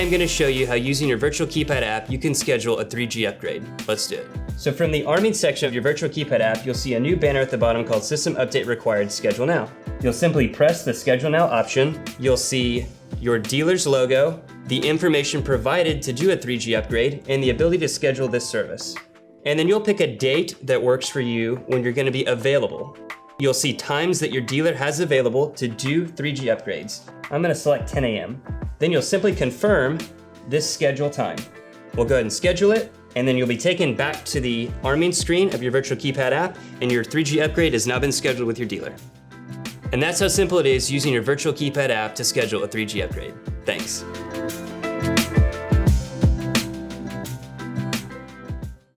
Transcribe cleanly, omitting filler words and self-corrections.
I'm gonna show you how using your virtual keypad app, you can schedule a 3G upgrade. Let's do it. So from the arming section of your virtual keypad app, you'll see a new banner at the bottom called System Update Required Schedule Now. You'll simply press the Schedule Now option. You'll see your dealer's logo, the information provided to do a 3G upgrade, and the ability to schedule this service. And then you'll pick a date that works for you when you're gonna be available. You'll see times that your dealer has available to do 3G upgrades. I'm gonna select 10 a.m. Then you'll simply confirm this schedule time. We'll go ahead and schedule it, and then you'll be taken back to the arming screen of your virtual keypad app, and your 3G upgrade has now been scheduled with your dealer. And that's how simple it is using your virtual keypad app to schedule a 3G upgrade. Thanks.